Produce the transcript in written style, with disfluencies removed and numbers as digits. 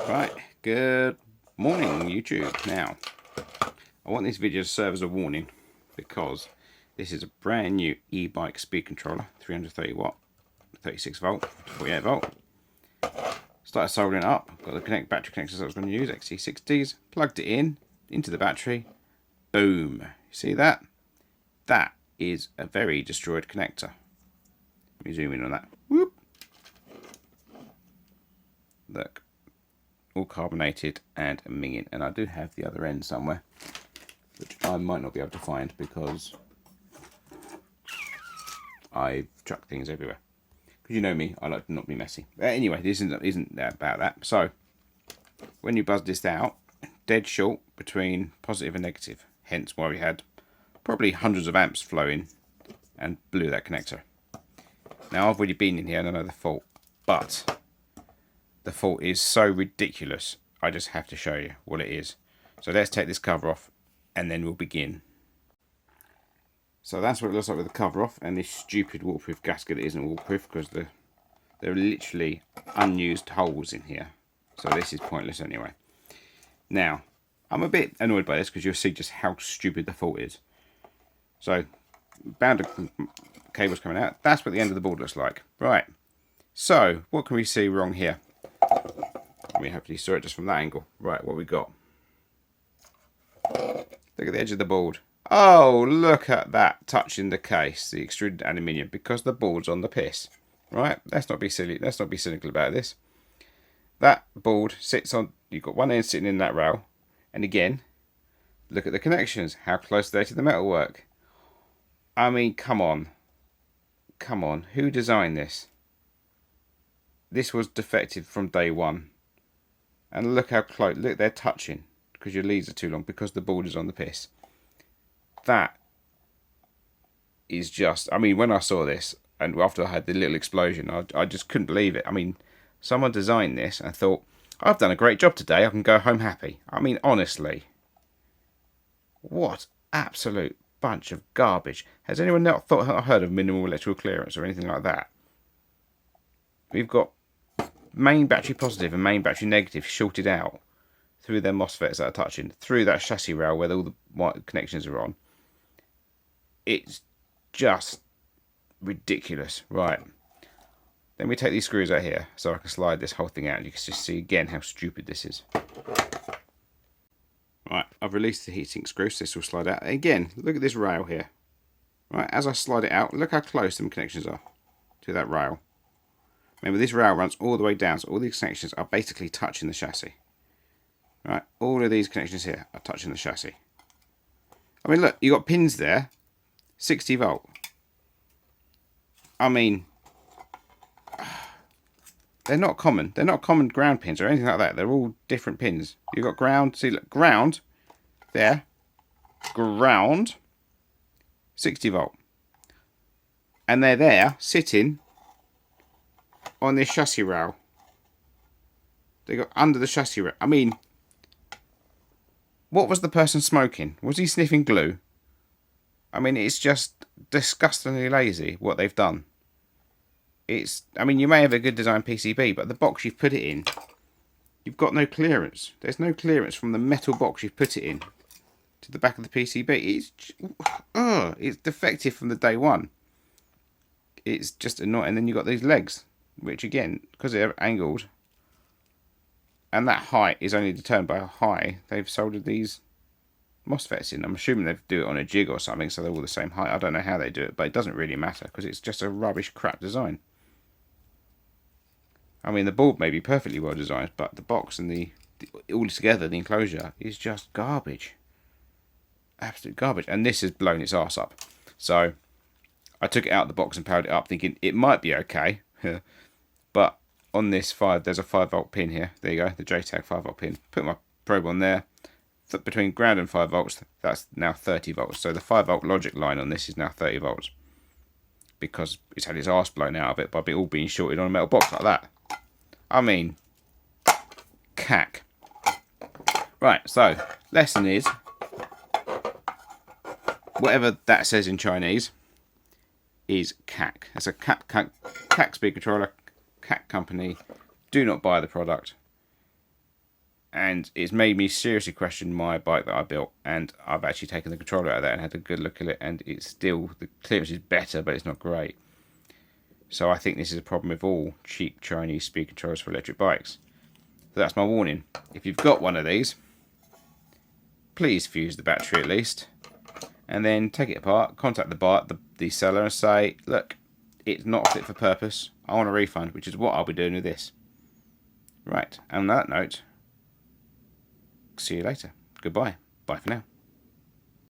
Right, good morning YouTube. Now, I want this video to serve as a warning because this is a brand new e-bike speed controller, 330 watt, 36 volt, 48 volt. Started soldering it up, got the battery connectors I was going to use, XC60s, plugged it in, into the battery, boom. You see that? That is a very destroyed connector. Let me zoom in on that. Whoop. Look. All carbonated and minging, and I do have the other end somewhere which I might not be able to find because I chuck things everywhere, because you know me, I like to not be messy. But anyway, this isn't about that. So when you buzz this out, dead short between positive and negative, hence why we had probably hundreds of amps flowing and blew that connector. Now I've already been in here and I know the fault, but the fault is so ridiculous, I just have to show you what it is. So let's take this cover off and then we'll begin. So that's what it looks like with the cover off, and this stupid waterproof gasket isn't waterproof because there are literally unused holes in here. So this is pointless anyway. Now, I'm a bit annoyed by this because you'll see just how stupid the fault is. So, bound cables coming out. That's what the end of the board looks like. Right. So, what can we see wrong here? We hopefully saw it just from that angle. Right, what we got? Look at the edge of the board. Oh, look at that touching the case, the extruded aluminium, because the board's on the piss. Right, let's not be silly. Let's not be cynical about this. That board sits on. You've got one end sitting in that rail, and again, look at the connections. How close are they to the metalwork? I mean, come on, come on. Who designed this? This was defective from day one. And look how close. Look, they're touching because your leads are too long because the board is on the piss. That is just, I mean, when I saw this and after I had the little explosion, I just couldn't believe it. I mean, someone designed this and thought, I've done a great job today. I can go home happy. I mean, honestly, what absolute bunch of garbage. Has anyone not heard of minimal electrical clearance or anything like that? We've got main battery positive and main battery negative shorted out through their MOSFETs that are touching, through that chassis rail where all the white connections are on. It's just ridiculous. Right. Then we take these screws out here so I can slide this whole thing out and you can just see again how stupid this is. Right, I've released the heatsink screw so this will slide out. Again, look at this rail here. Right, as I slide it out, look how close them connections are to that rail. Remember, this rail runs all the way down, so all these connections are basically touching the chassis. Right, all of these connections here are touching the chassis. I mean, look, you got pins there, 60 volt. I mean, they're not common. They're not common ground pins or anything like that. They're all different pins. You've got ground, see, look, ground, there, ground, 60 volt. And they're there, sitting on this chassis rail. They got under the chassis rail. I mean, what was the person smoking? Was he sniffing glue? I mean, it's just disgustingly lazy what they've done. It's, I mean, you may have a good design PCB, but the box you've put it in, you've got no clearance. There's no clearance from the metal box you've put it in to the back of the PCB. It's defective from the day one. It's just annoying. And then you've got these legs, which again, because they're angled, and that height is only determined by how high they've soldered these MOSFETs in. I'm assuming they do it on a jig or something, so they're all the same height. I don't know how they do it, but it doesn't really matter because it's just a rubbish crap design. I mean, the board may be perfectly well designed, but the box and the all together, the enclosure, is just garbage. Absolute garbage. And this has blown its arse up. So I took it out of the box and powered it up thinking it might be okay. But on this there's a 5 volt pin here. There you go, the JTAG 5 volt pin. Put my probe on there. Between ground and 5 volts, that's now 30 volts. So the 5 volt logic line on this is now 30 volts. Because it's had its arse blown out of it by all being shorted on a metal box like that. I mean, cack. Right, so, lesson is, whatever that says in Chinese, is cack. That's a cack speed controller, cack company. Do not buy the product. and it's made me seriously question my bike that I built, and I've actually taken the controller out of that and had a good look at it, and it's still, the clearance is better, but it's not great. So I think this is a problem with all cheap Chinese speed controllers for electric bikes. So that's my warning. If you've got one of these, please fuse the battery at least, and then take it apart, contact the seller and say, look, it's not fit for purpose, I want a refund, which is what I'll be doing with this. Right, and on that note, see you later. Goodbye. Bye for now.